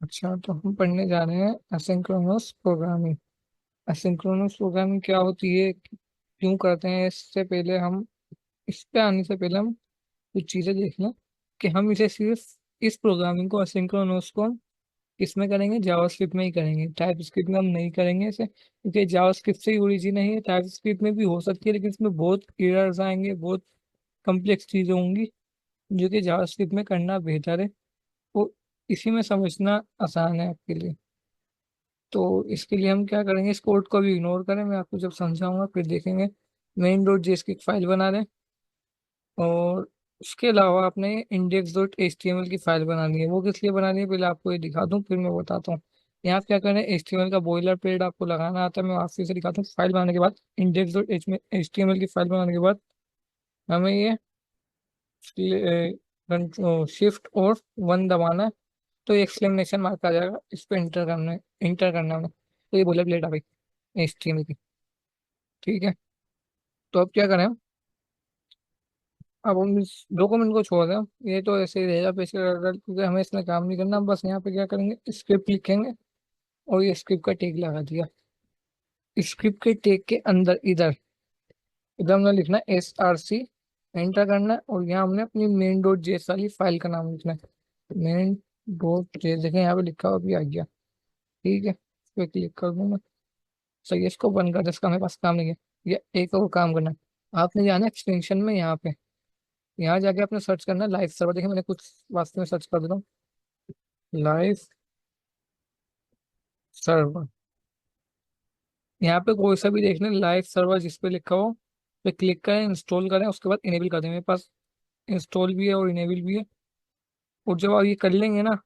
अच्छा, तो हम पढ़ने जा रहे हैं एसिंक्रोनस प्रोग्रामिंग। एसिंक्रोनस प्रोग्रामिंग क्या होती है, क्यों करते हैं, इससे पहले हम इस पे आने से पहले हम कुछ चीजें देख लें कि हम इसे सिर्फ इस प्रोग्रामिंग को एसिंक्रोनस को हम इसमें करेंगे, जावास्क्रिप्ट में ही करेंगे। टाइप स्क्रिप्ट में हम नहीं करेंगे इसे, क्योंकि जावास्क्रिप्ट से ही ओरिजिन है। टाइप स्क्रिप्ट में भी हो सकती है, लेकिन इसमें बहुत एरर्स आएंगे, बहुत कम्प्लेक्स चीजें होंगी जो कि जावास्क्रिप्ट में करना बेहतर है। वो इसी में समझना आसान है आपके लिए। तो इसके लिए हम क्या करेंगे, इस कोड को भी इग्नोर करें, मैं आपको जब समझाऊंगा फिर देखेंगे। मेन डॉट जेएस की फाइल बना दें, और उसके अलावा आपने index dot H T M L की फाइल बनानी है। वो किस लिए बनानी है पहले आपको ये दिखा दूं, फिर मैं बताता हूँ। यहाँ पे क्या करें, एच टी एम एल का बॉयलर प्लेट आपको लगाना आता है, मैं आपसे इसे दिखाता हूँ। फाइल बनाने के बाद index dot H T M L की फाइल बनाने के बाद हमें ये शिफ्ट और वन दबाना है, तो एक्सक्लेमेशन मार्क आ जाएगा, इस पे इंटर करना है हमें। तो ये बॉयलर प्लेट आ गई एच टी एम एल की। ठीक है, तो अब क्या करें, अब हम इस डॉक्यूमेंट को छोड़ दें, ये तो ऐसे ही रहेगा पेशे क्योंकि हमें इसमें काम नहीं करना। हम बस यहाँ पे क्या करेंगे, स्क्रिप्ट लिखेंगे और ये स्क्रिप्ट का टैग लगा दिया। स्क्रिप्ट के टैग के अंदर इधर इधर हमने लिखना है SRC, एंटर करना है, और यहाँ हमने अपनी मेन डॉट जेएस वाली फाइल का नाम लिखना है। मेन डॉट जेएस, देखें यहाँ पे लिखा हुआ भी आ गया। ठीक है, इस पे क्लिक कर दूंगा। सही है, इसको बंद कर दे, इसका हमें पास काम नहीं है। ये एक और काम करना है, आपने जाना एक्सटेंशन में, यहाँ पे यहाँ जाके आपने सर्च करना है लाइव सर्वर। देखिए मैंने कुछ वास्तव में सर्च कर देता हूँ, लाइव सर्वर। यहाँ पे कोई सा भी देख लें लाइव सर्वर जिस पे लिखा हो, पे क्लिक करें, इंस्टॉल करें, उसके बाद इनेबल कर दें। मेरे पास इंस्टॉल भी है और इनेबल भी है। और जब आप ये कर लेंगे ना,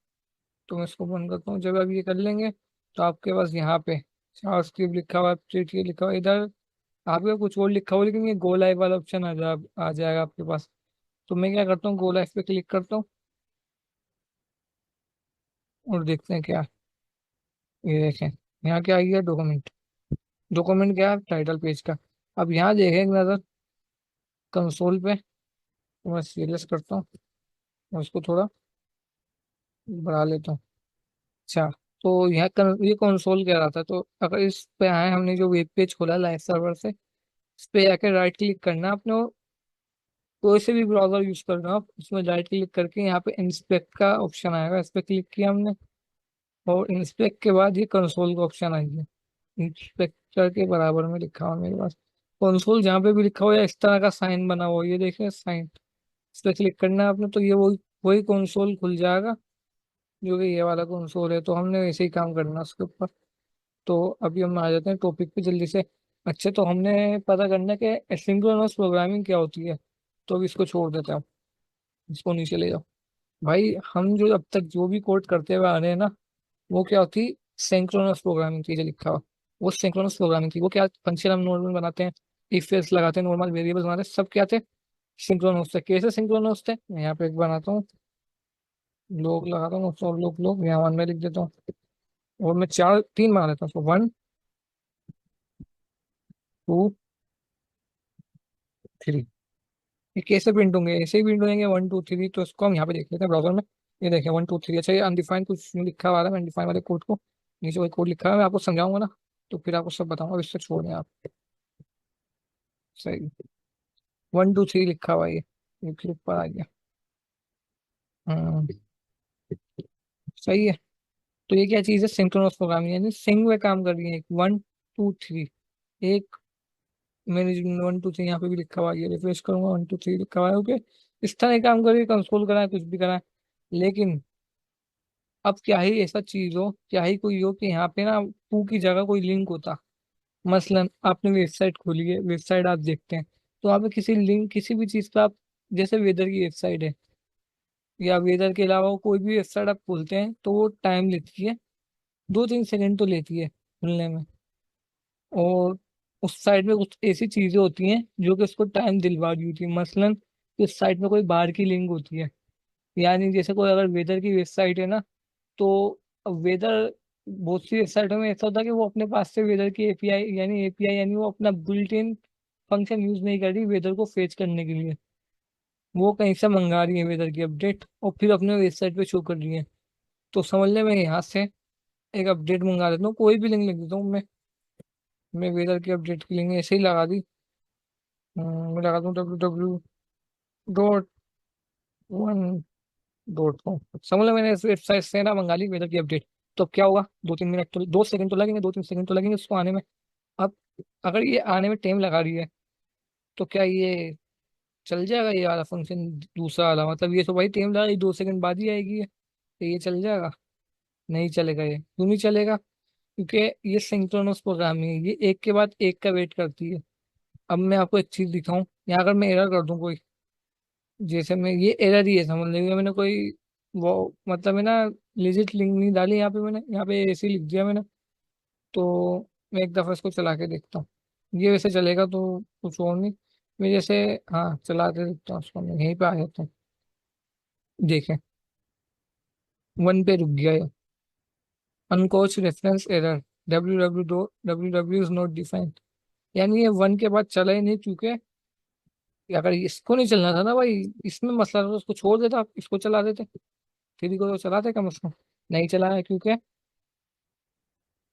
तो मैं इसको बंद करता हूँ। जब आप ये कर लेंगे तो आपके पास यहाँ पे जावास्क्रिप्ट लिखा हुआ है, JTL लिखा हुआ है, इधर आपके कुछ और लिखा हुआ है, लेकिन ये गो लाइव वाला ऑप्शन आ जाएगा आपके पास। तो मैं क्या करता हूँ, गो लाइव पे क्लिक करता हूँ और देखते हैं क्या। ये देखें, यहाँ क्या आ गया, डॉक्यूमेंट। डॉक्यूमेंट क्या है, टाइटल पेज का। अब यहाँ देखें एक नजर कंसोल पे, तो मैं सीरियस करता हूँ और इसको थोड़ा बढ़ा लेता हूँ। अच्छा, तो ये कंसोल कह रहा था, तो अगर इस पे आए, हमने जो वेब पेज खोला लाइव सर्वर से, इस पे जाके राइट क्लिक करना आपने, और कोई से भी ब्राउजर यूज कर रहे हो आप, उसमें राइट क्लिक करके यहाँ पे इंस्पेक्ट का ऑप्शन आएगा, इस पे क्लिक किया हमने। और इंस्पेक्ट के बाद ये कंसोल का ऑप्शन आएगा, इंस्पेक्टर के बराबर में लिखा हुआ मेरे पास कंसोल। जहाँ पे भी लिखा हो या इस तरह का साइन बना हुआ, ये देखिए साइन, इस पे क्लिक करना है आपने, तो ये वही वही कंसोल खुल जाएगा जो कि ये वाला कंसोल है। तो हमने वैसे ही काम करना है उसके ऊपर। तो अभी हम आ जाते हैं टॉपिक पे जल्दी से। अच्छे, तो हमने पता करना है कि एसिंक्रोनस प्रोग्रामिंग क्या होती है। तो अभी इसको छोड़ देते हैं, इसको नीचे ले जाओ। भाई, हम जो अब तक जो भी कोड करते हुए आ रहे हैं ना, वो क्या होती, सिंक्रोनस प्रोग्रामिंग थी जो लिखा हुआ। वो सिंक्रोनस प्रोग्रामिंग थी। वो क्या, फंक्शन हम नॉर्मल बनाते हैं, इफ एल्स लगाते हैं, नॉर्मल वेरिएबल्स बनाते हैं, सब क्या थे, सिंक्रोनस थे। कैसे सिंक्रोनस थे, मैं यहाँ पे एक बनाता हूँ, लोग लगाता हूँ, सब लोग लोग यहाँ वन में लिख देता हूँ, और मैं चार तीन बना देता हूँ, 1 2 3। ये कैसे प्रिंट होंगे, ऐसे ही प्रिंट होंगे 1 2 3। तो इसको हम यहाँ पे देख लेते हैं ब्राउजर में। ये देखें 1 2 3। अच्छा, ये अनडिफाइंड कुछ नहीं लिखा हुआ है, मैं अनडिफाइंड वाले कोड को, नीचे वही कोड लिखा है, मैं आपको समझाऊंगा ना, तो फिर आपको सब बताऊंगा। अब इससे छोड़ दें आप। सही, 1 2 3 लिखा हुआ है ये फिर ऊपर आ गया। हम्म, सही है। तो ये क्या चीज़ है, सिंक्रोनस प्रोग्रामिंग, यानी सिंग में काम कर रही है। 1 2 3, एक मैंने 1 2 3 यहाँ पे भी लिखा हुआ है, ये रिफ्रेश करूंगा, 1 2 3 लिखा हुआ है। ओके, इस तरह काम कर रही है, कंसोल करा है, कुछ भी करा है। लेकिन अब क्या ही ऐसा चीज हो, क्या ही कोई हो कि यहाँ पे ना टू की जगह कोई लिंक होता। मसलन आपने वेबसाइट खोली है, वेबसाइट आप देखते हैं, तो वहाँ पे किसी लिंक, किसी भी चीज का आप, जैसे वेदर की वेबसाइट है, या वेदर के अलावा कोई भी वेबसाइट आप खोलते हैं, तो वो टाइम लेती है, 2 3 सेकंड तो लेती है खुलने में। और उस साइट में कुछ ऐसी चीजें होती हैं जो कि उसको टाइम दिलवा रही होती है। मसलन इस साइट में कोई बाहर की लिंक होती है, यानी जैसे कोई अगर वेदर की वेबसाइट है ना, तो वेदर, बहुत सी वेबसाइटों में ऐसा होता है कि वो अपने पास से वेदर की एपीआई यानी वो अपना बिल्ट इन फंक्शन यूज नहीं कर रही वेदर को फेच करने के लिए। वो कहीं से मंगा रही है वेदर की अपडेट, और फिर अपने वेबसाइट पे शो कर रही है। तो समझ ले मैं यहाँ से एक अपडेट मंगा देता हूँ, कोई भी लिंक लिख देता हूँ मैं वेदर की अपडेट की लिंक ऐसे ही लगा दी। मैं लगा दूँ www.1.com। समझ लो मैंने इस वेबसाइट से ना मंगा ली वेदर की अपडेट। तो अब क्या होगा, 2-3 मिनट तो 2 सेकंड तो लगेंगे, 2-3 सेकंड तो लगेंगे उसको आने में। अब अगर ये आने में टाइम लगा रही है तो क्या ये चल जाएगा ये वाला फंक्शन, दूसरा वाला? मतलब ये तो भाई टाइम लगा, ये 2 सेकंड बाद ही आएगी ये, तो ये चल जाएगा? नहीं चलेगा। ये क्यों नहीं चलेगा? क्योंकि ये सिंक्रोनस प्रोग्रामिंग है, ये एक के बाद एक का वेट करती है। अब मैं आपको एक चीज दिखाऊं, यहाँ अगर मैं एरर कर दूं कोई, जैसे मैं ये एरर ही है समझ लीजिए, मैंने कोई वो मतलब है ना लिजिट लिंक नहीं डाली यहाँ पे, मैंने यहाँ पे ऐसे ही लिख दिया मैंने। तो मैं एक दफा इसको चला के देखता हूँ, ये वैसे चलेगा तो कुछ और नहीं। मैं जैसे, हाँ चला के देखता हूँ उसको, मैं यहीं पे आ जाता हूँ। देखें, 1 पे रुक गया ये। Uncaught reference error, www is not defined. यानी ये 1 के बाद चला ही नहीं, क्योंकि अगर इसको नहीं चलना था ना भाई, इसमें मसला था तो उसको छोड़ देता, आप इसको चला देते, 3 को तो चलाते कम से कम। नहीं चला है क्योंकि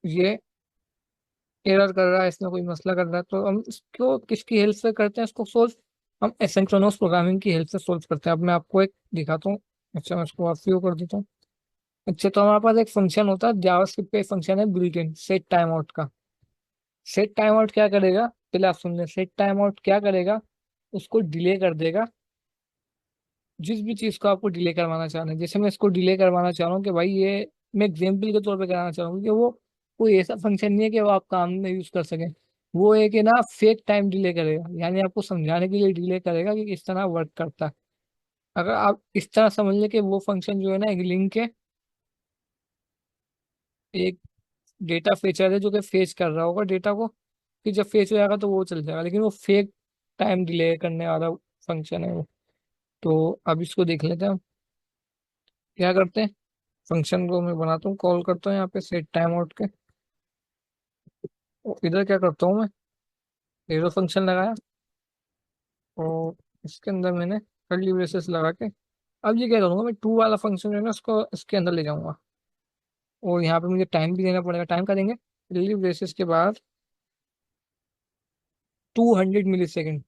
ये एरर कर रहा है, इसमें कोई मसला कर रहा है। तो हम इसको किसकी हेल्प से करते हैं इसको सोल्व? हम एसिंक्रोनस प्रोग्रामिंग की हेल्प से सोल्व करते हैं। अब मैं आपको एक दिखाता हूँ। अच्छा, मैं इसको ऑफ कर देता हूँ। अच्छा, तो हमारे पास एक फंक्शन होता है जावास्क्रिप्ट पे, फंक्शन है built in set time out का। सेट टाइम आउट क्या करेगा, पहले आप सुन लें। सेट टाइम आउट क्या करेगा, उसको डिले कर देगा। जिस भी चीज को आपको डिले करवाना चाह रहे हैं, जैसे मैं इसको डिले करवाना चाह रहा हूँ कि भाई ये, मैं एग्जाम्पल के तौर पे कराना चाह रहा हूँ, कि वो कोई ऐसा फंक्शन नहीं है कि वो आप काम में यूज कर सकें। वो एक है ना फेक टाइम डिले करेगा, यानी आपको समझाने के लिए डिले करेगा कि किस तरह वर्क करता है। अगर आप इस तरह समझ लें कि वो फंक्शन जो है ना एक लिंक है, एक डेटा फेचर है जो कि फेच कर रहा होगा डेटा को, फिर जब फेच हो जाएगा तो वो चल जाएगा, लेकिन वो फेक टाइम डिले करने वाला फंक्शन है वो। तो अब इसको देख लेते हैं हम क्या करते हैं। फंक्शन को मैं बनाता हूँ, कॉल करता हूँ यहाँ पे सेट टाइम आउट के। और इधर क्या करता हूँ मैं, एरो फंक्शन लगाया, और इसके अंदर मैंने कर्ली ब्रेसेस लगा के, अब ये क्या करूँगा, मैं टू वाला फंक्शन जो है ना उसको इसके अंदर ले जाऊंगा। और यहाँ पे मुझे टाइम भी देना पड़ेगा। टाइम का देंगे कर्ली ब्रेसेस के बाद 200 मिली सेकेंड,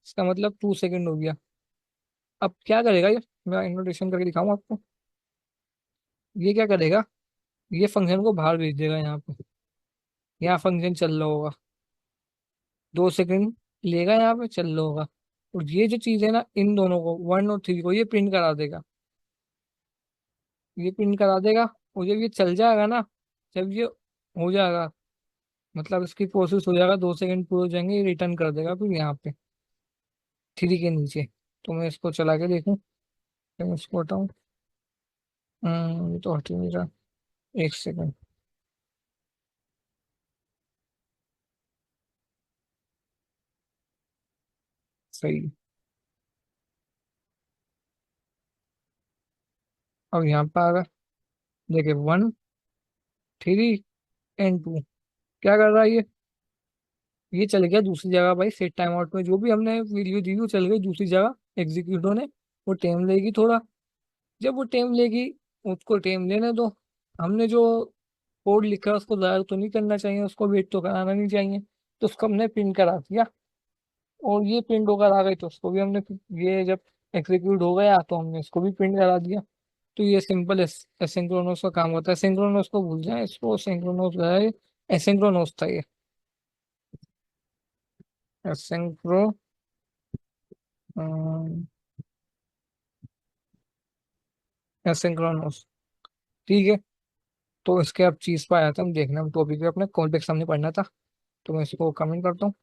इसका मतलब 2 सेकेंड हो गया। अब क्या करेगा ये, मैं इनोटेशन करके दिखाऊँ आपको। ये क्या करेगा, ये फंक्शन को बाहर भेज देगा यहाँ पे। यहाँ फंक्शन चल रहा होगा, 2 सेकंड लेगा, यहाँ पे चल रहा होगा। और ये जो चीज है ना, इन दोनों को 1 और 3 को ये प्रिंट करा देगा। ये प्रिंट करा देगा। और जब ये चल जाएगा ना, जब ये हो जाएगा, मतलब इसकी प्रोसेस हो जाएगा, 2 सेकंड पूरे हो जाएंगे, ये रिटर्न कर देगा फिर यहाँ पे 3 के नीचे। तो मैं इसको चला के देखूँ, फिर मैं इसको हटाऊँ। ये तो हट ही नहीं रहा। 1 सेकंड। सही। अब यहाँ पे आ गया, देखिए 1, 3 एंड 2। क्या कर रहा है ये चल गया दूसरी जगह भाई, सेट टाइम आउट में जो भी हमने वीडियो दी वो चल गई दूसरी जगह एग्जीक्यूट होने। वो टाइम लेगी थोड़ा, जब वो टाइम लेगी उसको टाइम लेने दो। हमने जो कोड लिखा है उसको ज़ाया तो नहीं करना चाहिए, उसको वेट तो कराना नहीं चाहिए। तो उसको हमने प्रिंट करा दिया, और ये प्रिंट होकर आ गई तो उसको भी हमने, ये जब एग्जीक्यूट हो गया तो हमने इसको भी प्रिंट करा दिया। तो ये सिंपल एसिंक्रोनस का काम होता है। सिंक्रोनस को भूल जाए, इसको सिंक्रोनस है, एसिंक्रोनस था ये। एसिंक्रो एसिंक्रोनस, ठीक है। तो इसके अब चीज पर आया था, हम देखना टॉपिक पे अपने कॉल बैक सामने पढ़ना था। तो मैं इसको कमेंट करता हूँ,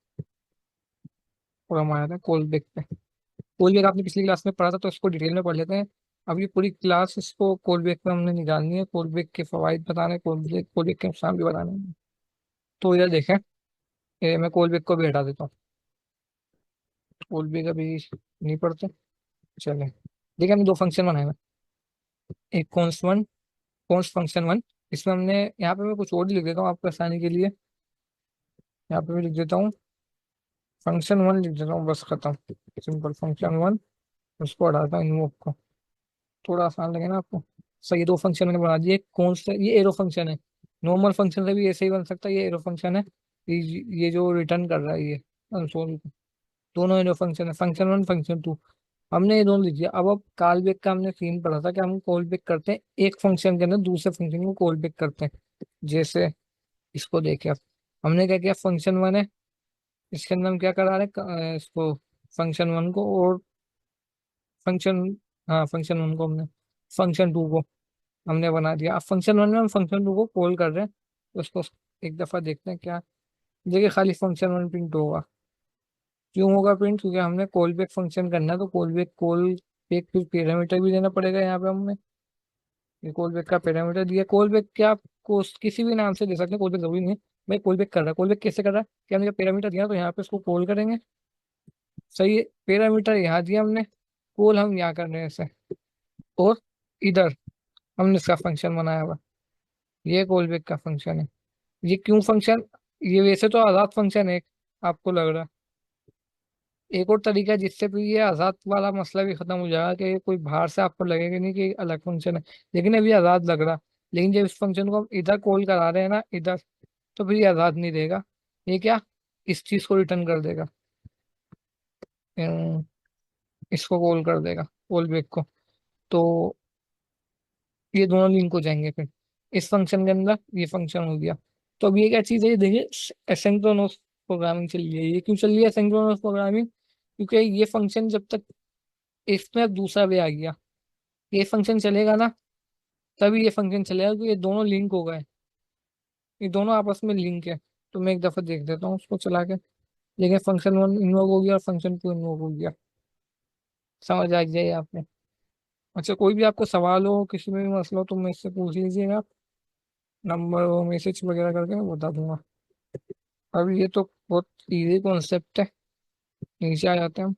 और हम आया था कॉल बैक पे। कॉल बैक आपने पिछली क्लास में पढ़ा था, तो इसको डिटेल में पढ़ लेते हैं। अब ये पूरी क्लास इसको कॉल बैक पे हमने निकालनी है, कॉल बैक के फवाइद बताने, कॉल बैक के नुकसान भी बताने हैं। तो इधर देखें, मैं कॉल बैक को भी हटा देता हूँ। कॉल बैक अभी नहीं पढ़ते, चले। देखिए हमने 2 फंक्शन बनाए हैं, एक कॉन्स्ट फंक्शन वन। इसमें हमने, यहाँ पे मैं कुछ और ही लिख देता हूँ आपको आसानी के लिए। यहाँ पे मैं लिख देता हूँ फंक्शन वन, लिख देता हूँ बस, खत्म। Simple function one. उसको हटाता हूँ इनवॉक को, थोड़ा आसान लगे ना आपको। सही, ये दो फंक्शन मैंने बना दिए। कौन सा, ये एरो फंक्शन है। नॉर्मल फंक्शन से भी ऐसे ही बन सकता है, ये एरो फंक्शन है। ये जो रिटर्न कर रहा है ये कंसोल, दोनों एरो फंक्शन है, फंक्शन वन फंक्शन टू। हमने ये दोनों लिख दिया। अब कॉल बैक का हमने सीन पढ़ा था कि हम कॉल बैक करते हैं एक फंक्शन के अंदर दूसरे फंक्शन को कॉल बैक करते हैं। जैसे इसको देखे अब, हमने क्या किया, फंक्शन वन है, इसके अंदर हम क्या करा रहे हैं, इसको फंक्शन वन को और फंक्शन, हाँ फंक्शन वन को हमने, फंक्शन टू को हमने बना दिया। अब फंक्शन वन में हम फंक्शन टू को कॉल कर रहे हैं, तो उसको एक दफा देखते हैं क्या। देखिए खाली फंक्शन वन प्रिंट होगा। क्यों होगा प्रिंट? क्योंकि हमने कॉल बैक फंक्शन करना है, तो कॉल बैक, कॉल बैक फिर पैरामीटर भी देना पड़ेगा यहाँ पे हमने। ये कॉल बैक का पैरामीटर दिया। कॉल बैक क्या आपको किसी भी नाम से दे सकते हैं, कॉल बैक जरूरी नहीं है। भाई कॉल बैक कर रहा है, कॉल बैक कैसे कर रहा है कि हमने पैरामीटर दिया तो यहाँ पे उसको कॉल करेंगे। सही है, पैरामीटर यहाँ दिया हमने, कॉल हम यहाँ कर रहे हैं इसे। और इधर हमने इसका फंक्शन बनाया हुआ, ये कॉल बैक का फंक्शन है। ये क्यों फंक्शन, ये वैसे तो आजाद फंक्शन है एक, आपको लग रहा है। एक और तरीका है जिससे भी ये आजाद वाला मसला भी खत्म हो जाएगा, कि कोई बाहर से आपको लगेगा नहीं कि अलग फंक्शन है, लेकिन अभी आजाद लग रहा। लेकिन जब इस फंक्शन को हम इधर कॉल करा रहे हैं ना, इधर, तो फिर ये आजाद नहीं देगा। ये क्या, इस चीज को रिटर्न कर देगा, अम, इसको कॉल कर देगा, कॉल बैक को। तो ये दोनों लिंक हो जाएंगे फिर इस फंक्शन के अंदर, ये फंक्शन हो गया। तो अब ये क्या चीज है, ये देखिए एसिंक्रोनस प्रोग्रामिंग चल रही है। ये क्यों चल रही है एसिंक्रोनस प्रोग्रामिंग? क्योंकि ये फंक्शन जब तक, इसमें अब दूसरा वे आ गया, ये फंक्शन चलेगा ना, तभी ये फंक्शन चलेगा, क्योंकि ये दोनों लिंक हो गए, ये दोनों आपस में लिंक है। तो मैं एक दफा देख देता हूँ उसको चला के। लेकिन फंक्शन वन इन्वोक हो गया और फंक्शन टू इन्वोक हो गया। समझ आ जाए आपने? अच्छा, कोई भी आपको सवाल हो, किसी में भी मसला हो, तो मैं इससे पूछ लीजिएगा, नंबर और मैसेज वगैरह करके मैं बता दूंगा। अब ये तो बहुत इजी कॉन्सेप्ट है। नीचे आ जाते हैं हम।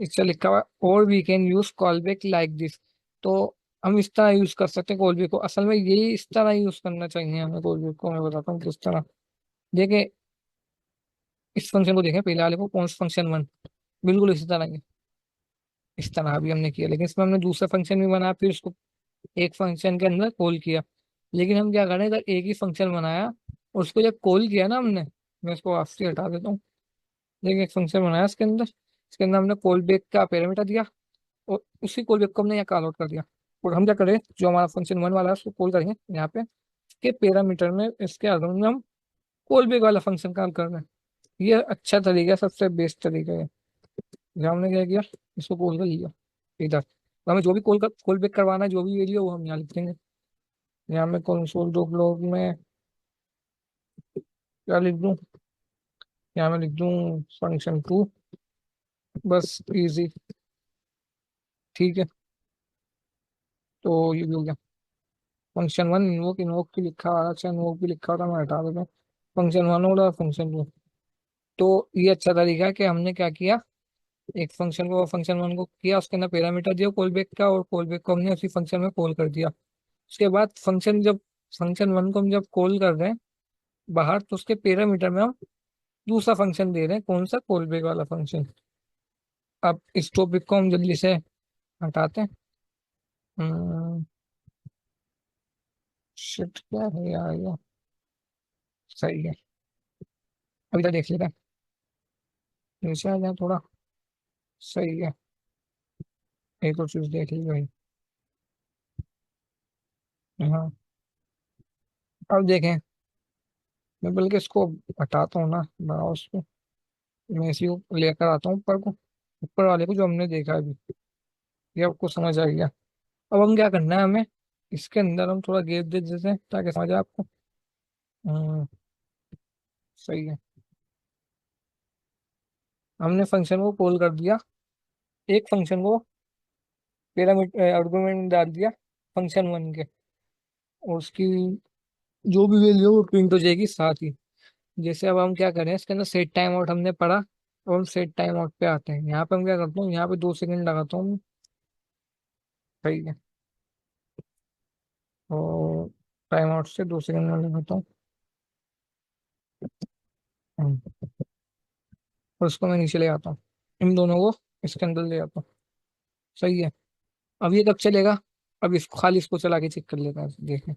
इससे लिखा हुआ और we can use call back like this. तो हम इस तरह यूज कर सकते हैं कॉल बैक को। असल में यही इस तरह यूज करना चाहिए हमें कॉल बैक को। मैं बताता हूँ किस तरह। देखिए इस फंक्शन को देखें, पहले वाले को, कौन सा फंक्शन वन, बिल्कुल इसी तरह ही, इस तरह भी हमने किया। लेकिन इसमें हमने दूसरा फंक्शन भी बनाया, फिर उसको एक फंक्शन के अंदर कॉल किया। लेकिन हम क्या करें, अगर एक ही फंक्शन बनाया और उसको जब कॉल किया ना हमने, मैं इसको आपसे हटा देता हूँ। देखिए एक फंक्शन बनाया इसके अंदर, इसके अंदर हमने कॉल बैक का पैरामीटर दिया, और उसी कॉल बैक को हमने यहाँ कॉल आउट कर दिया। और हम क्या करें, जो हमारा फंक्शन वन वाला है उसको कॉल करेंगे यहाँ पे, इसके पैरामीटर में, इसके आधार में हम कॉल बैक वाला फंक्शन कॉल कर रहे हैं। ये अच्छा तरीका है, सबसे बेस्ट तरीका है। जहाँ हमने क्या किया, इसको कॉल कर लिया इधर, तो हमें जो भी कॉल बैक करवाना है, जो भी वैल्यू, वो हम यहाँ लिख देंगे। यहाँ में कंसोल डॉट लॉग में क्या लिख दूँ, यहाँ मैं लिख दूँ फंक्शन टू, बस इजी। ठीक है, तो ये भी हो गया। फंक्शन वन इन्वोक, इन्वोक की लिखा हुआ था, अच्छा इन्वोक भी लिखा हुआ था, मैं हटा देता हूँ। फंक्शन वन और फंक्शन टू। तो ये अच्छा तरीका है कि हमने क्या किया, एक फंक्शन को, फंक्शन वन को किया, उसके अंदर पैरामीटर दिया कॉल बैक का, और कॉल बैक को हमने उसी फंक्शन में कॉल कर दिया। उसके बाद फंक्शन, जब फंक्शन वन को हम जब कॉल कर रहे हैं बाहर, तो उसके पैरामीटर में हम दूसरा फंक्शन दे रहे हैं, कौन सा, कॉल बैक वाला फंक्शन। अब इस टॉपिक को हम जल्दी से हटाते हैं। शिट, क्या है यार ये। सही है, अभी तक देख लेते हैं, नीचे आ जाए थोड़ा। सही है, एक और चीज देख ली भाई। हाँ, अब देखें, मैं बल्कि इसको हटाता हूँ ना, ब्राउज को, मैं इसी को लेकर आता हूँ ऊपर को, ऊपर वाले को जो हमने देखा है अभी। ये आपको समझ आ गया। अब हम क्या करना है, हमें इसके अंदर हम थोड़ा गैप दे देते हैं ताकि समझ आए आपको। हम्म, सही है, हमने फंक्शन को कॉल कर दिया, एक फंक्शन को पैरामीटर आर्गुमेंट डाल दिया फंक्शन वन के, और उसकी जो भी वैल्यू है वो प्रिंट हो जाएगी साथ ही। जैसे अब हम क्या करें, इसके अंदर सेट टाइम आउट हमने पढ़ा, अब हम सेट टाइम आउट पे आते हैं। यहाँ पे हम क्या करता हूँ, यहाँ पे 2 सेकंड लगाता हूँ। सही है, और टाइम आउट से 2 सेकंड में लगाता हूँ। हम्म, और उसको मैं नीचे ले आता हूँ, इन दोनों को इसके अंदर ले आता हूँ। सही है, अब ये कब चलेगा, अब इसको खाली इसको चला के चेक कर लेते हैं, देखें।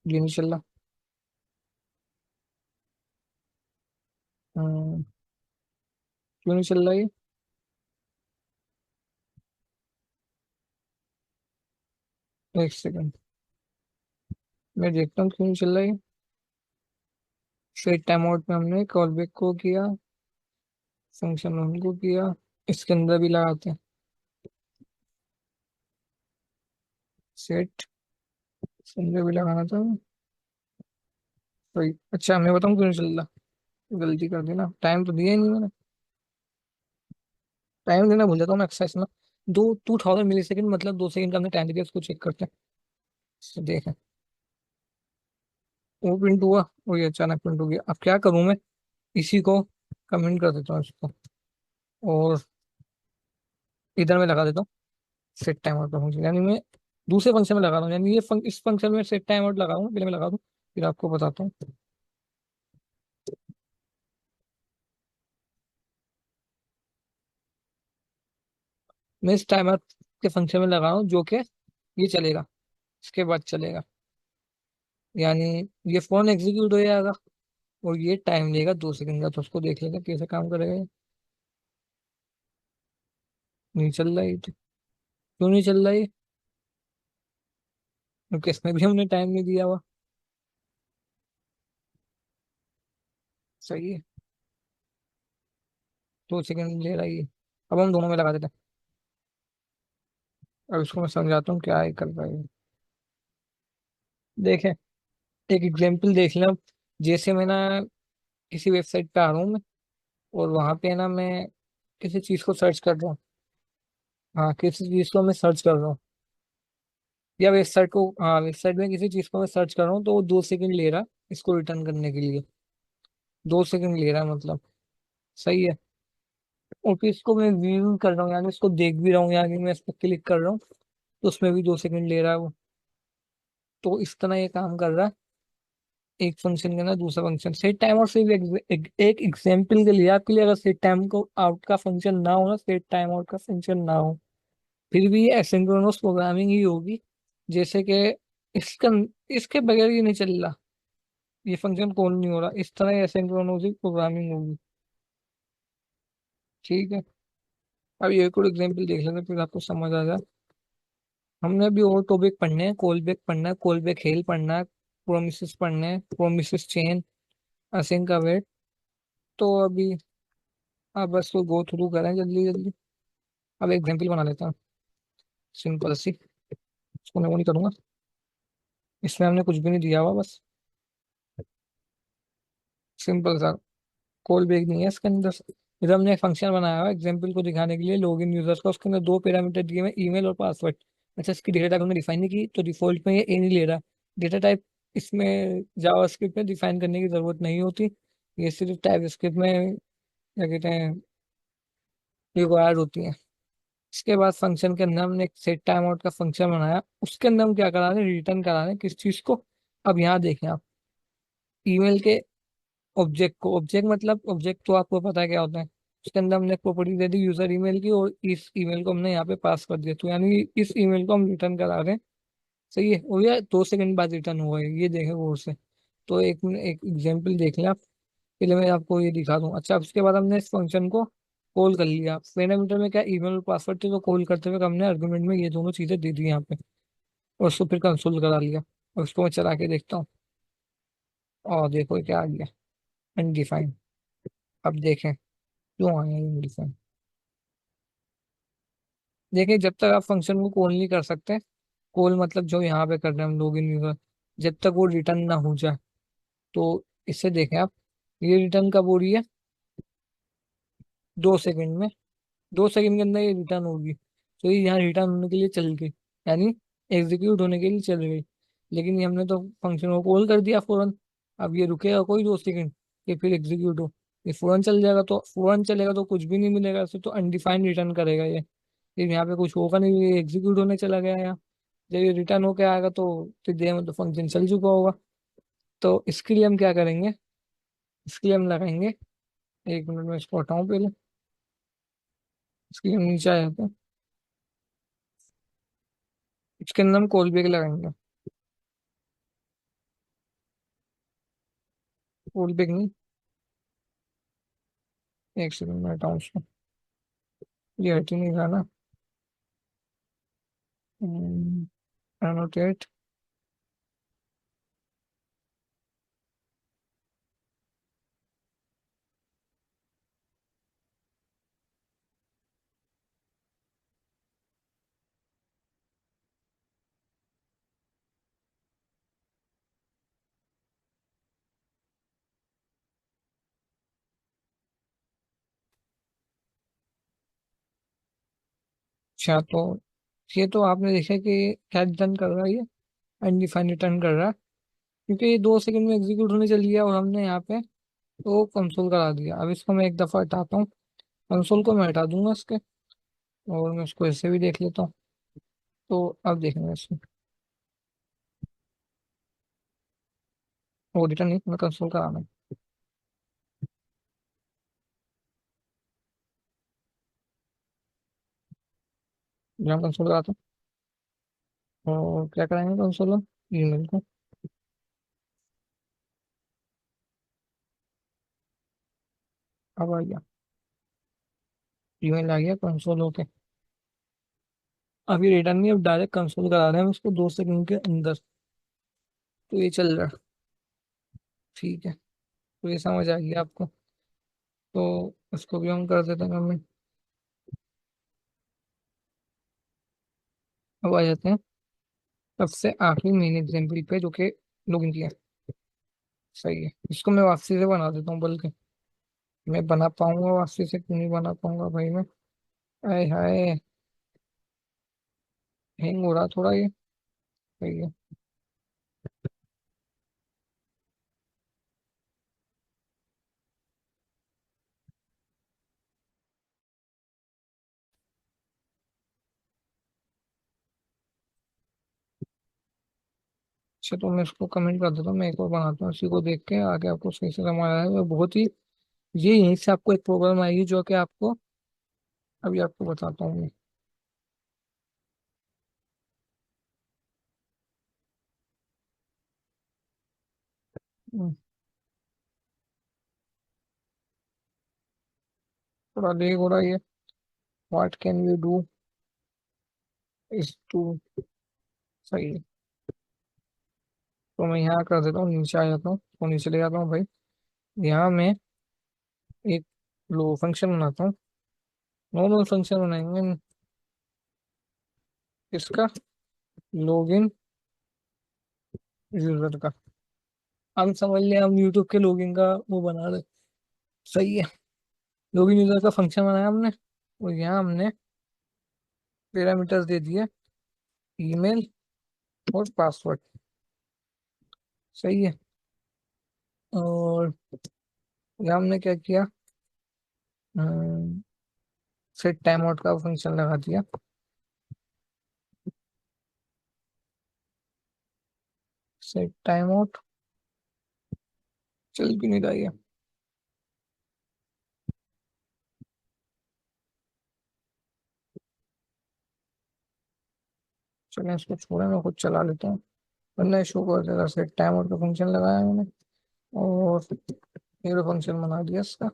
ये नहीं चल रहा। हम्म, क्यों नहीं चल रहा ये? एक सेकंड, मैं देखता हूँ क्यों नहीं चल रहा ये। सेट टाइम आउट में हमने कॉल बैक को किया, फंक्शन उनको किया, इसके अंदर भी लगाते हैं। सेट, इसके अंदर भी लगाना था। सही, अच्छा मैं बताऊँ क्यों नहीं चल रहा। गलती कर दी ना, टाइम तो दिया ही नहीं मैंने। टाइम देना भूल जाता हूँ मैं एक्सरसाइज में। 2000 मिली सेकंड, मतलब 2 सेकंड का हमने टाइम दिया, उसको चेक करते हैं। तो देखें, वो प्रिंट हुआ, वो ये अचानक प्रिंट हो गया। अब क्या करूं मैं, इसी को कमेंट कर देता हूँ इसको, और इधर में लगा देता हूँ सेट टाइम आउट का फंक्शन। यानी मैं दूसरे फंक्शन में लगा रहा हूँ, यानी इस फंक्शन में सेट टाइम आउट लगा हूँ, पहले मैं लगा दूँ, फिर आपको बताता हूँ। मैं इस टाइमर के फंक्शन में लगा हूँ, जो कि ये चलेगा, इसके बाद चलेगा। यानी ये फोन एग्जीक्यूट हो जाएगा, और ये टाइम लेगा 2 सेकंड का, तो उसको देख लेगा कैसे काम करेगा ये। नहीं चल रहा है ये तो। क्यों नहीं चल रहा है ये? क्योंकि इसमें भी हमने टाइम नहीं दिया हुआ। सही है, 2 सेकंड ले रहा है ये। अब हम दोनों में लगा देते हैं। अब इसको मैं समझाता हूँ क्या है कर रहा है ये। देखें, एक एग्जाम्पल देख लें अब। जैसे मैं ना किसी वेबसाइट पे आ रहा हूँ मैं, और वहां पे ना मैं किसी चीज को सर्च कर रहा हूँ। हाँ, किसी चीज को मैं सर्च कर रहा हूँ, या वेबसाइट को, हाँ वेबसाइट में किसी चीज को मैं सर्च कर रहा हूँ, तो वो 2 सेकंड ले रहा इसको रिटर्न करने के लिए। 2 सेकंड ले रहा है मतलब। सही है। और फिर इसको मैं व्यू कर रहा हूँ, यानी इसको देख भी रहा हूँ, यानी मैं इस पर क्लिक कर रहा हूँ, तो उसमें भी 2 सेकंड ले रहा है वो। तो इस तरह ये काम कर रहा है। एक फंक्शन के ना दूसरा फंक्शन सेट टाइम, और सिर्फ एक एग्जाम्पल के लिए, आपके लिए, अगर सेट टाइम को आउट का फंक्शन ना हो ना, सेट टाइम आउट का फंक्शन ना हो, फिर भी ये एसिंक्रोनस प्रोग्रामिंग ही होगी। जैसे कि इसका, इसके बगैर ये नहीं चल रहा, ये फंक्शन कॉल नहीं हो रहा, इस तरह एसिंक्रोनस प्रोग्रामिंग होगी। ठीक है। अब ये कोई एग्जाम्पल देख लेते हैं, फिर आपको समझ आ जाए। हमने अभी और टॉपिक पढ़ने हैं, कॉल बैक पढ़ना है, कॉल बैक हेल पढ़ना है, प्रोमिसेस पढ़ने हैं, प्रोमिसेस चेन, असिंक का वेट। तो अभी आप बस को गो थ्रू करें जल्दी जल्दी। अब एग्जाम्पल बना लेता हूँ, सिंपल सी। इसको मैं वो नहीं करूंगा, इसमें हमने कुछ भी नहीं दिया हुआ, बस सिंपल सा। कॉल बैक नहीं है इसके अंदर। इधर हमने एक फंक्शन बनाया हुआ एग्जाम्पल को दिखाने के लिए, लॉगिन यूजर्स का, उसके अंदर 2 पैरामीटर दिए हुए, ईमेल और पासवर्ड। अच्छा, इसकी डेटा टाइप हमने डिफाइन नहीं की, तो डिफॉल्ट में ये ए नहीं ले रहा। डेटा टाइप इसमें जावास्क्रिप्ट में डिफाइन करने की जरूरत नहीं होती, ये सिर्फ टाइप स्क्रिप्ट में, क्या कहते हैं, रिक्वायर्ड होती है। इसके बाद फंक्शन के अंदर हमने एक सेट टाइम आउट का फंक्शन बनाया, उसके अंदर हम क्या करा रहे हैं, रिटर्न करा रहे हैं किस चीज को। अब यहाँ देखें आप, ईमेल के ऑब्जेक्ट को, ऑब्जेक्ट मतलब ऑब्जेक्ट तो आपको पता है क्या होता है। उसके अंदर हमने property they the user email की, और इस ईमेल को हमने यहाँ पे पास कर दिया, तो यानी इस ईमेल को हम रिटर्न करा रहे हैं। सही है, और ये 2 सेकंड बाद रिटर्न हुआ है, ये देखें गौर से। तो एक एक एग्जाम्पल देख लें आप, पहले मैं आपको ये दिखा दूं। अच्छा, उसके बाद हमने इस फंक्शन को कॉल कर लिया, पैरामीटर में क्या ईमेल और पासवर्ड थे, तो कॉल करते हुए हमने आर्गुमेंट में ये दोनों चीजें दे दी यहाँ पे, और उसको फिर कंसोल करा लिया। और उसको मैं चला के देखता हूँ, और देखो क्या आ गया, अनडिफाइंड। अब देखें क्यों आया ये अनडिफाइंड। देखिए, जब तक आप फंक्शन को कॉल नहीं कर सकते, कॉल मतलब जो यहाँ पे कर रहे हैं हम लोग इन यूजर, जब तक वो रिटर्न ना हो जाए, तो इससे देखें आप, ये रिटर्न कब हो रही है, 2 सेकंड में। 2 सेकंड के अंदर ये रिटर्न होगी, तो ये यहाँ रिटर्न होने के लिए चल गई, यानी एग्जीक्यूट होने के लिए चल गई। लेकिन ये हमने तो फंक्शन को कॉल कर दिया फौरन। अब ये रुकेगा कोई 2 सेकंड, ये फिर एग्जीक्यूट हो, ये फौरन चल जाएगा, तो फौरन चलेगा तो कुछ भी नहीं मिलेगा इसे, तो अनडिफाइंड रिटर्न करेगा ये। फिर यहाँ पे कुछ होगा नहीं, ये एग्जीक्यूट होने चला गया यहाँ। जब ये रिटर्न होके आएगा, तो फिर देर में तो फंक्शन चल चुका होगा। तो इसके लिए हम क्या करेंगे, इसके लिए हम लगाएंगे, 1 मिनट में इसको हटाऊं पहले, इसके लिए हम नीचे आ जाते हैं। इसके अंदर हम कॉल बैक लगाएंगे। कॉल बैक नहीं, एक सेकंड में हटाऊं उसको, ये हट ही नहीं रहा ना। एनोटेट। अच्छा तो ये तो आपने देखा कि क्या रिटर्न कर रहा है ये, अनडिफाइंड रिटर्न कर रहा है, क्योंकि ये 2 सेकंड में एग्जीक्यूट होने चल गया और हमने यहाँ पे तो कंसोल करा दिया। अब इसको मैं एक दफा हटाता हूँ, कंसोल को मैं हटा दूंगा इसके, और मैं इसको ऐसे भी देख लेता हूँ। तो अब देखेंगे इसको, वो रिटर्न नहीं, मैं कंसोल कराना है। जहाँ कंसोल कराता हूँ, और क्या कराएंगे कंसोल में, ईमेल को। अब आ गया, ईमेल आ गया कंसोल होके। अभी रिटर्न नहीं, अब डायरेक्ट कंसोल करा रहे हैं हम उसको 2 सेकंड के अंदर। तो ये चल रहा है, ठीक है। तो ये समझ आ गया आपको, तो इसको भी हम कर देते हैं कमेंट। अब आ जाते हैं सबसे आखिरी मेन एग्जाम्पल पे, जो कि लॉगिन किया। सही है, इसको मैं वापसी से बना देता हूँ, बल्कि मैं बना पाऊंगा वापसी से, क्यों नहीं बना पाऊंगा भाई मैं। आय हाय, हैंग हो रहा थोड़ा ये। सही है। अच्छा तो मैं इसको कमेंट कर देता हूँ, मैं एक और बनाता हूँ, इसी को देख के आगे आपको सही से समझ आया है। वो बहुत ही, ये यहीं से आपको एक प्रॉब्लम आएगी जो कि आपको अभी आपको बताता हूँ मैं। हम्म, थोड़ा लेग हो रहा है ये। What can you do is to. सही है। तो मैं यहाँ कर देता हूँ, नीचे आ जाता हूँ, तो नीचे ले जाता हूँ भाई। यहाँ मैं एक लो फंक्शन बनाता हूँ, नॉर्मल फंक्शन बनाएंगे इसका, लॉगिन यूजर का। हम समझ लिया, हम यूट्यूब के लॉगिन का वो बना रहे। सही है। लॉगिन यूजर का फंक्शन बनाया हमने, और यहाँ हमने पैरामीटर्स दे दिए, ईमेल और पासवर्ड। सही है। और यहाँ हमने क्या किया, सेट टाइम आउट का फंक्शन लगा दिया। सेट टाइम आउट चल क्यों नहीं रहा है। चलो इसको छोड़े, मैं खुद चला लेता हूँ, वरना इशू कर देगा। सेट टाइम आउट का फंक्शन लगाया मैंने, और ये फंक्शन बना दिया इसका।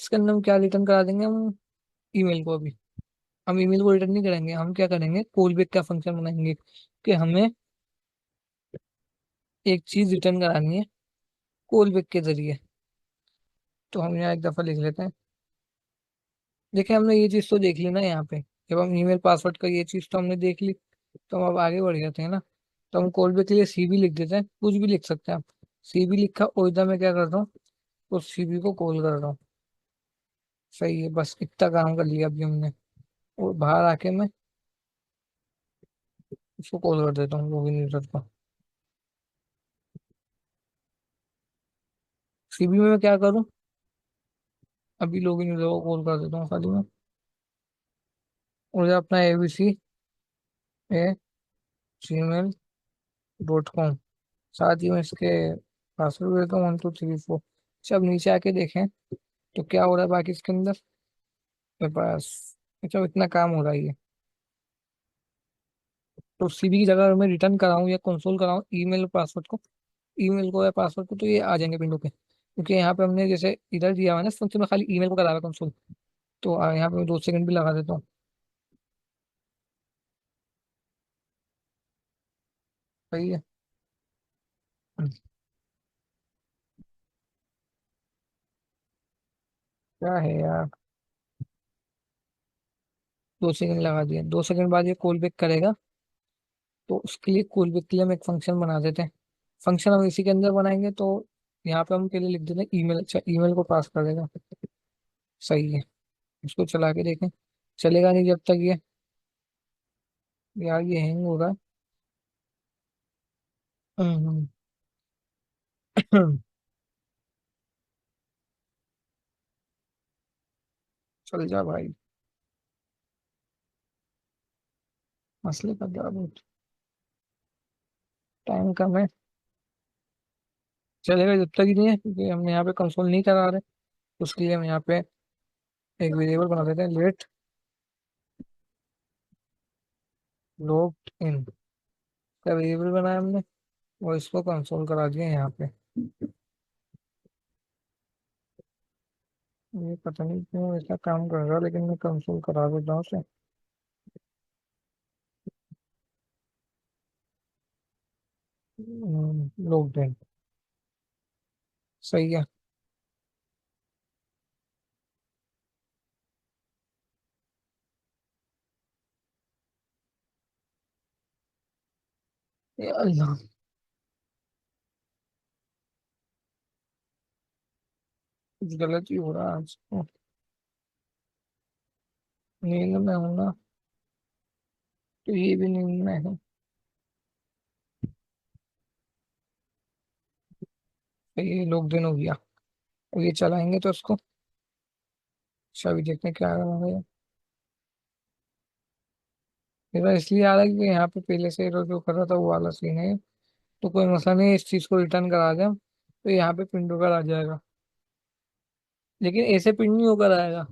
इसके अंदर हम क्या रिटर्न करा देंगे हम, ईमेल को। अभी हम ईमेल को रिटर्न नहीं करेंगे, हम क्या करेंगे, कॉल बैक का फंक्शन बनाएंगे कि हमें एक चीज रिटर्न करानी है कॉल बैक के जरिए। तो हम यहाँ एक दफा लिख लेते हैं। देखिए हमने ये चीज तो देख ली ना यहाँ पे, जब हम ईमेल पासवर्ड का ये चीज तो हमने देख ली, तो हम अब आगे बढ़ जाते हैं ना। तो हम कॉल बैक के लिए सी भी लिख देते हैं, कुछ भी लिख सकते हैं आप। सी भी लिखा, और इधर मैं क्या करता हूँ, उस सी भी को कॉल कर रहा हूँ। सही है, बस इतना काम कर लिया अभी हमने। और बाहर आके मैं उसको कॉल कर देता हूँ, लॉगिन यूजर को। सी भी में मैं क्या करूँ, अभी लॉगिन यूजर को कॉल कर देता हूँ खाली मैं। मुझे अपना abc@gmail.com, साथ ही में इसके पासवर्ड देता हूँ 1234। अच्छा अब नीचे आके देखें तो क्या हो रहा है बाकी इसके अंदर, मेरे पास। अच्छा इतना काम हो रहा है ये। तो सीबी की जगह मैं रिटर्न कराऊँ या कंसोल कराऊँ ईमेल पासवर्ड को, ईमेल को या पासवर्ड को, तो ये आ जाएंगे विंडो पे, क्योंकि यहाँ पे हमने जैसे इधर दिया हुआ है ना फंक्शन में खाली ईमेल को करा हुआ है कंसोल। तो यहाँ पे मैं 2 सेकंड भी लगा देता हूँ। सही है। क्या है यार, 2 सेकंड लगा दिए, 2 सेकंड बाद ये कॉल बैक करेगा। तो उसके लिए कॉल बैक के लिए हम एक फंक्शन बना देते हैं। फंक्शन हम इसी के अंदर बनाएंगे, तो यहाँ पे हम पहले लिख देते हैं ईमेल। अच्छा, ईमेल को पास कर देगा। सही है। इसको चला के देखें, चलेगा नहीं जब तक ये, यार ये हैंग होगा। हम्म। चल जा भाई, मसले का क्या बहुत, टाइम कम है। चलेगा जब तक ही नहीं है, क्योंकि हम यहाँ पे कंसोल नहीं करा रहे। उसके लिए हम यहाँ पे एक वेरिएबल बना देते हैं, लेट लॉग्ड इन का वेरिएबल बनाया हमने, और इसको कंसोल करा दिया यहाँ पे। ये पता नहीं क्यों ऐसा काम कर रहा है, लेकिन मैं कंसोल करा देता हूँ उसे। Logged in. सही है। ये अल्लाह, कुछ गलत ही हो रहा है आज तो। नींद में हूँ ना, तो ये भी नींद में है। तो ये लॉग्ड इन हो गया। और ये चलाएंगे तो उसको, अच्छा अभी देखते हैं क्या कर रहा है। मेरा इसलिए आ रहा है कि यहाँ पे पहले से जो कर रहा था वो वाला सीन है। तो कोई मसला नहीं है, इस चीज को रिटर्न करा दें हम, तो यहाँ पे पिंडो का आ जाएगा। लेकिन ऐसे पिंड नहीं होकर आएगा।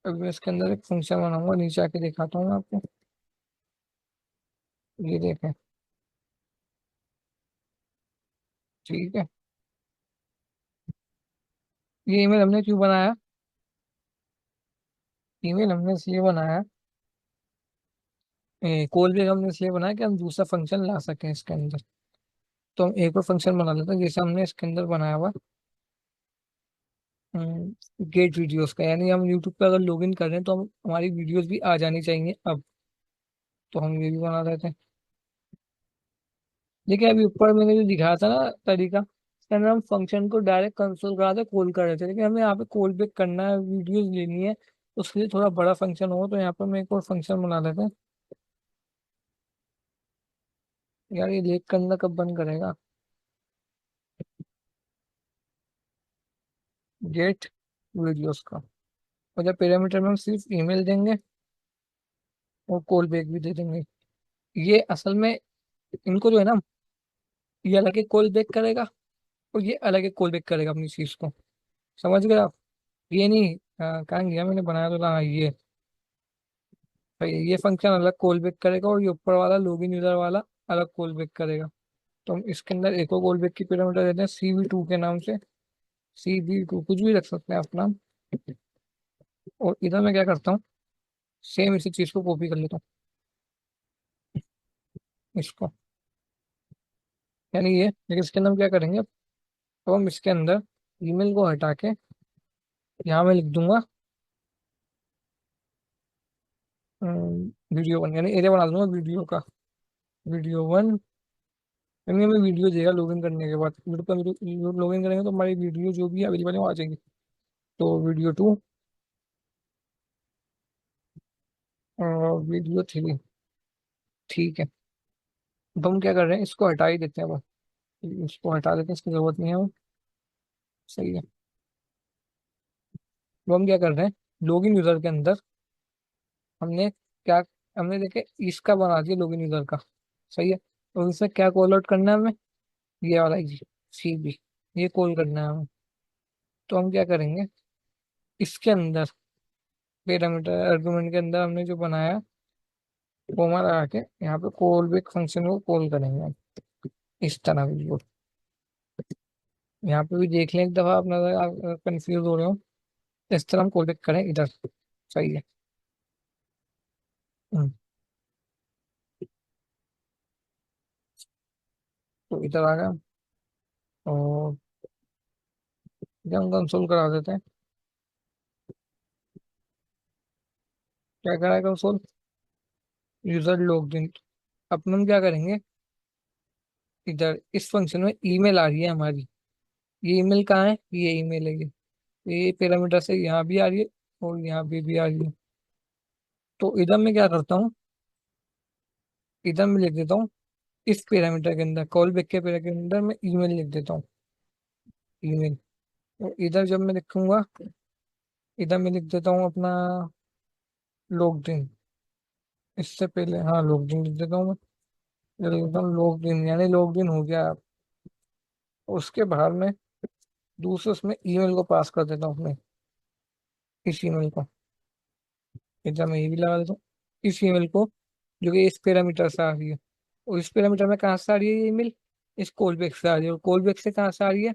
अभी मैं इसके अंदर एक फंक्शन बनाऊंगा, नीचे आके दिखाता हूँ मैं आपको। ये देखें। ठीक है। ये ईमेल हमने क्यों बनाया? ईमेल हमने इसलिए बनाया, कॉल भी हमने इसलिए बनाया कि हम दूसरा फंक्शन ला सकें इसके अंदर। तो हम एक और फंक्शन बना लेते हैं, जैसे हमने इसके अंदर बनाया हुआ गेट वीडियोस का, यानी हम यूट्यूब पे अगर लॉगिन कर रहे हैं तो हम हमारी वीडियोस भी आ जानी चाहिए अब। तो हम ये भी बना देते हैं। देखिए अभी ऊपर मैंने जो दिखाया था ना तरीका, इसके अंदर हम फंक्शन को डायरेक्ट कंसोल करा दे कॉल कर रहे थे, लेकिन हमें यहाँ पे कॉल बैक करना है, वीडियोस लेनी है। उसके लिए थोड़ा बड़ा फंक्शन हो, तो यहाँ पर हम एक और फंक्शन बना लेते हैं। यार ये लेक करना कब बंद करेगा? गेट वीडियोस का। और जब पैरामीटर में हम सिर्फ ईमेल देंगे और कॉल बैक भी दे देंगे। ये असल में इनको जो है ना, ये अलग एक कॉल बैक करेगा और ये अलग एक कॉल बैक करेगा अपनी चीज को। समझ गए आप? ये नहीं, कहाँ गया, मैंने बनाया तो था, हाँ, ये भाई ये फंक्शन अलग कॉल बैक करेगा, और ये ऊपर वाला लॉगिन यूजर वाला अलग कॉल बैक करेगा। तो हम इसके अंदर एक और कॉल बैक की पैरामीटर देते हैं CV2 के नाम से। CV2 कुछ भी रख सकते हैं आप नाम। और इधर मैं क्या करता हूँ, सेम इसी चीज को कॉपी कर लेता हूँ इसको, यानी ये, लेकिन इसके अंदर हम क्या करेंगे, तो हम इसके अंदर ईमेल को हटा के यहाँ मैं लिख दूंगा वीडियो 1, यानी एरिया बना दूंगा वीडियो का। वीडियो 1, यानी हमें वीडियो देगा लॉगिन करने के बाद, यूट्यूब का वीडियो लॉगिन करेंगे तो हमारी वीडियो जो भी अवेलेबल है वो आ जाएंगी। तो वीडियो 2 और वीडियो 3। ठीक है। अब हम क्या कर रहे हैं, इसको हटा ही देते हैं अब। इसको हटा देते हैं, इसकी जरूरत नहीं है वो। सही है। अब हम क्या कर रहे हैं, लॉगिन यूजर के अंदर हमने क्या, हमने देखे इसका बना दिया लॉगिन यूजर का। सही है। और इसमें क्या कॉल आउट करना है हमें, ये वाला जी, CB, ये कॉल करना है हमें। तो हम क्या करेंगे, इसके अंदर पैरामीटर आर्गुमेंट के अंदर हमने जो बनाया कोमा लगा के यहाँ पे कॉल बैक फंक्शन को कॉल करेंगे हम, इस तरह बिल्कुल। यहाँ पे भी देख लें एक दफा अपना, अगर आप कंफ्यूज हो रहे हो, इस तरह हम कॉल बैक करें इधर। सही है। हम्म, तो इधर आ गया। और इधर हम कंसोल करा देते हैं। क्या करा है कंसोल? User logged in. अब हम क्या करेंगे, इधर इस फंक्शन में ईमेल आ रही है हमारी। ये ईमेल कहाँ है? ये ईमेल है ये पैरामीटर से यहाँ भी आ रही है और यहाँ भी आ रही है। तो इधर मैं क्या करता हूँ, इधर मैं लिख देता हूँ, इस पैरामीटर के अंदर, कॉल बैक के पैरामीटर के अंदर मैं ईमेल लिख देता हूँ। ईमेल। और इधर जब मैं लिखूंगा, इधर मैं लिख देता हूँ अपना लॉग्ड इन। इससे पहले हाँ लॉग्ड इन लिख देता हूँ मैं। ये लिख देता हूँ लॉग्ड इन, यानी लॉग्ड इन हो गया। उसके बाहर में दूसरे उसमें ईमेल को पास कर देता हूँ अपने, इस ईमेल को। इधर मैं ये भी लगा देता हूँ, इस ईमेल को, जो कि इस पैरामीटर से आ रही है। और इस पैरामीटर में कहाँ से आ रही है ये ईमेल? इस कॉल बैक से आ रही है। और कॉल बैक से कहाँ से आ रही है?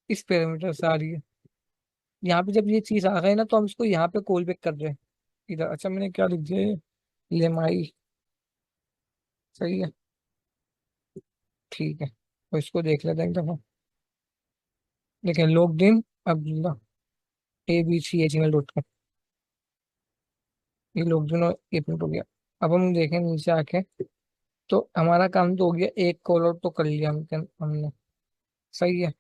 इस पैरामीटर से आ रही है। यहाँ पे जब ये चीज आ गई ना, तो हम इसको यहाँ पे कॉल बैक कर रहे हैं इधर। अच्छा मैंने क्या लिख दिया ये? लेमाई। सही है। ठीक है, तो इसको देख लेते हैं एक दफा। देखिए लॉग्ड इन अब्दुल्ला abc@gmail.com, ये लॉग्ड इन और ये प्रिंट हो गया। अब हम देखें नीचे आके, तो हमारा काम तो हो गया, एक कॉल आउट तो कर लिया हमने। सही है।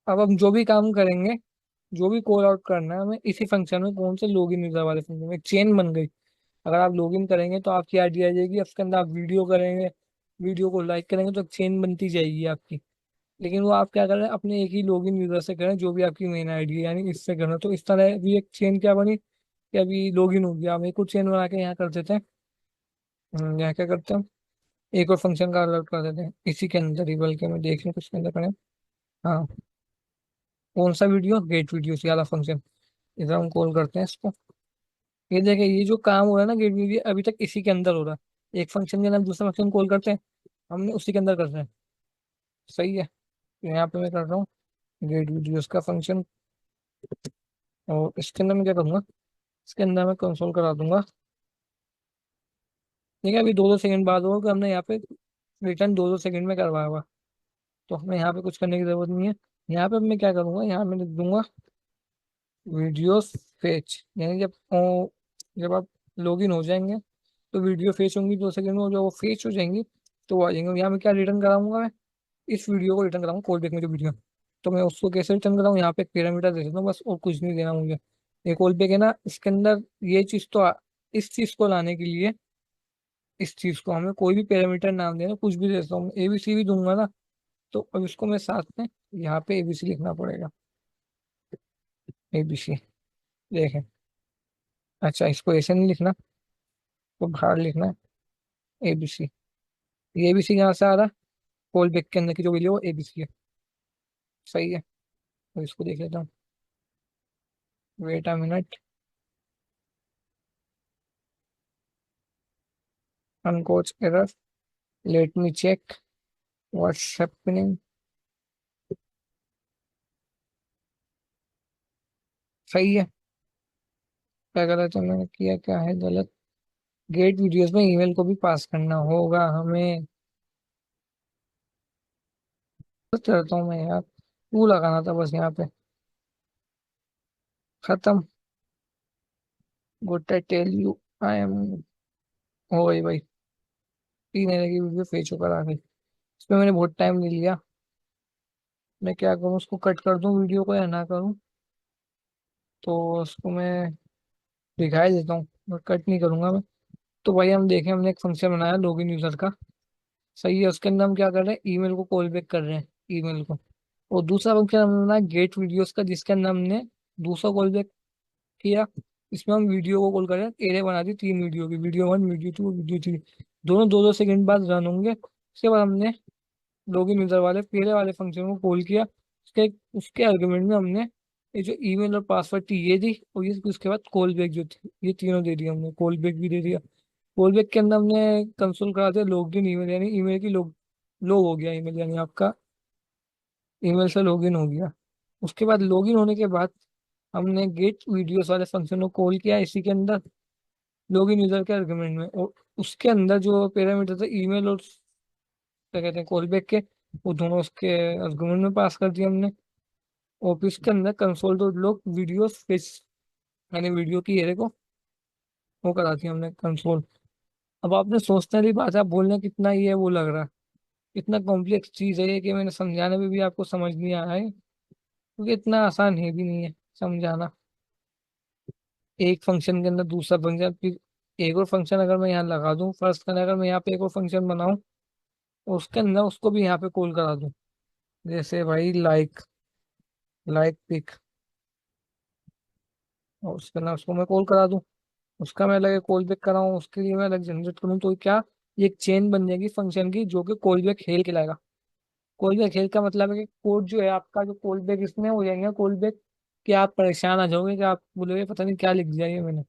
अब हम जो भी काम करेंगे, जो भी कॉल आउट करना है हमें, इसी फंक्शन में, कौन से लॉगिन यूजर वाले फंक्शन में, चेन बन गई। अगर आप लॉगिन करेंगे तो आपकी आईडी आ जाएगी, उसके अंदर आप वीडियो करेंगे, वीडियो को लाइक करेंगे तो चेन बनती जाएगी आपकी। लेकिन वो आप क्या कर रहे हैं, अपने एक ही लॉगिन यूजर से करें, जो भी आपकी मेन आईडी है, यानी इससे करना। तो इस तरह भी एक चेन क्या बनी कि अभी लॉगिन हो गया, हम एक और चेन बना के यहाँ कर देते हैं। यहाँ क्या करते हैं, एक और फंक्शन का अलर्ट कर देते हैं इसी के अंदर ही, बल्कि मैं देख लूँ किसके अंदर करें। हाँ, कौन सा वीडियो? गेट वीडियो से वाला फंक्शन। इधर हम कॉल करते हैं इसको। ये देखें, ये जो काम हो रहा है ना गेट वीडियो, अभी तक इसी के अंदर हो रहा है। एक फंक्शन के अंदर दूसरा फंक्शन कॉल करते हैं, हमने उसी के अंदर कर रहे हैं। सही है। तो यहाँ पे मैं कर रहा हूँ गेट वीडियोस का फंक्शन। और इसके अंदर मैं क्या करूँगा, इसके अंदर मैं कंसोल करा दूंगा। ठीक है, अभी 2-2 सेकंड बाद होगा कि हमने यहाँ पे रिटर्न 2-2 सेकंड में करवाया हुआ। तो हमें यहाँ पे कुछ करने की जरूरत नहीं है। यहाँ पे मैं क्या करूँगा, यहाँ मैं लिख दूंगा वीडियोस फेच, यानी जब आप लॉगिन हो जाएंगे तो वीडियो फेच होंगी 2 सेकंड में, और जब वो फेच हो जाएंगी तो वो आ जाएंगे। यहाँ मैं क्या रिटर्न कराऊंगा, मैं इस वीडियो को रिटर्न कराऊंगा, कॉल बैक में जो वीडियो। तो मैं उसको कैसे रिटर्न कराऊँ, यहाँ पे एक पैरामीटर दे देता हूँ बस, और कुछ नहीं देना मुझे। ये कॉल बैक है ना, इसके अंदर ये चीज तो इस चीज को लाने के लिए, इस चीज को हमें कोई भी पैरामीटर नाम देना, कुछ भी दे सकता हूँ, एबीसी भी दूंगा ना। तो अब इसको मैं साथ में यहाँ पे एबीसी लिखना पड़ेगा। एबीसी। देखें, अच्छा इसको ऐसे नहीं लिखना, तो बाहर लिखना है एबीसी। ये एबीसी यहाँ से आ रहा है, कॉल बैक के अंदर की जो वैल्यू है वो एबीसी है। सही है। तो इसको देख लेता हूँ। Wait a minute, uncaught error, let me check what's happening. सही है। क्या गलत है, मैंने किया क्या है गलत? गेट वीडियोस में ईमेल को भी पास करना होगा हमें। तो करता हूँ मैं यार, तू लगाना था बस यहाँ पे। खत्म। Good I tell you, I am. हो गई भाई, 3 महीने की वीडियो फेच होकर आ गई। इसमें मैंने बहुत टाइम ले लिया। मैं क्या करूँ, उसको कट कर दूँ वीडियो को या ना करूँ? तो उसको मैं दिखाई देता हूँ, मैं कट नहीं करूंगा मैं। तो भाई हम देखें, हमने एक फंक्शन बनाया लॉगिन यूजर का। सही है, उसके अंदर हम क्या कर रहे हैं, ईमेल को कॉल बैक कर रहे हैं, ईमेल को। और दूसरा फंक्शन हमने बनाया गेट वीडियोस का, जिसके अंदर हमने दूसरा कॉल बैक किया। इसमें हम वीडियो को कॉल कर रहे हैं, एरे बना दी 3 वीडियो की, वीडियो 1, वीडियो 2, वीडियो 3। दोनों 2-2 सेकंड बाद रन होंगे। उसके बाद हमने लॉगिन यूजर वाले पहले वाले फंक्शन को कॉल किया। उसके उसके आर्गुमेंट में हमने ये जो ईमेल और पासवर्ड थी ये दी, और ये उसके बाद कॉल बैक जो थी, ये तीनों दे दिया हमने, कॉल बैक भी दे दिया, कॉल बैक के अंदर हमने कंसोल करा दिया लॉग इन ईमेल, यानी ईमेल की लॉग हो गया ईमेल, यानी आपका ईमेल से लॉगिन हो गया। उसके बाद लॉगिन होने के बाद हमने गेट वीडियोस वाले फंक्शन को कॉल किया इसी के अंदर, लॉगिन यूजर के आर्गुमेंट में, और उसके अंदर जो पैरामीटर थे ईमेल और क्या कहते हैं कॉल बैक के, वो दोनों उसके आर्गुमेंट में पास कर दिया हमने। और फिर उसके अंदर console dot log video fetch, यानी वीडियो की एरे को वो करा दिया हमने कंसोल। अब आपने सोचने वाली बात है, आप बोलने कितना ये वो लग रहा है, इतना कॉम्प्लेक्स चीज है ये कि मैंने समझाने में भी आपको समझ नहीं आ रहा है, क्योंकि इतना आसान है भी नहीं है समझाना। एक फंक्शन के अंदर दूसरा फंक्शन, फिर एक और फंक्शन अगर मैं यहाँ लगा दूं, फर्स्ट करने अगर मैं यहाँ पे एक और फंक्शन बनाऊं और उसके अंदर उसको भी यहाँ पे कॉल करा दूं, जैसे भाई लाइक, लाइक पिक, और उसके अंदर उसको मैं कॉल करा दूं, उसका मैं अलग कॉल बैक कराऊं, उसके लिए मैं अलग जनरेट करूँ, तो क्या ये एक चेन बन जाएगी फंक्शन की जो कि कॉल बैक हेल कहलाएगा। कॉल बैक हेल का मतलब है कि कोड जो है आपका, जो कॉल बैक इसमें हो जाएंगे कॉल बैक, कि आप परेशान आ जाओगे कि आप बोलोगे पता नहीं क्या लिख दिया ये मैंने।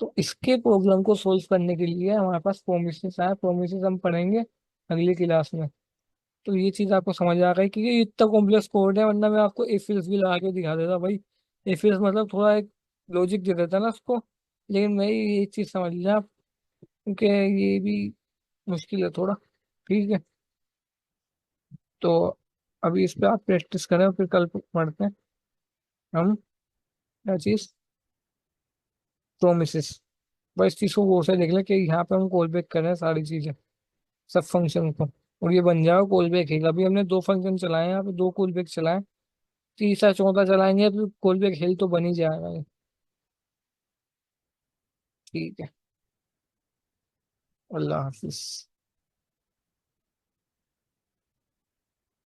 तो इसके प्रॉब्लम को सोल्व करने के लिए हमारे पास प्रोमिसेस है, प्रोमिसेस हम पढ़ेंगे अगली क्लास में। तो ये चीज आपको समझ आ गई कि ये इतना कॉम्प्लेक्स कोड है, वरना मैं आपको इफ एल्स भी लगा के दिखा देता भाई। इफ एल्स मतलब थोड़ा एक लॉजिक दे देता ना उसको, लेकिन मैं ये चीज समझ लिया आप, क्योंकि ये भी मुश्किल है थोड़ा। ठीक है, तो अभी इस पे आप प्रैक्टिस करें और फिर कल पढ़ते हैं हम क्या चीज, प्रोमिसेस। बस इस चीज को गौर से देख ले कि यहाँ पे हम कॉल बैक कर रहे हैं सारी चीजें, सब फंक्शन को, और ये बन जाएगा कॉल बैक है। अभी हमने दो फंक्शन चलाए हैं यहाँ पे, दो कॉल बैक चलाए, तीसरा चौथा चलाएंगे तो कॉल बैक हिल तो बन ही जाएगा ये। ठीक है, अल्लाह हाफिज।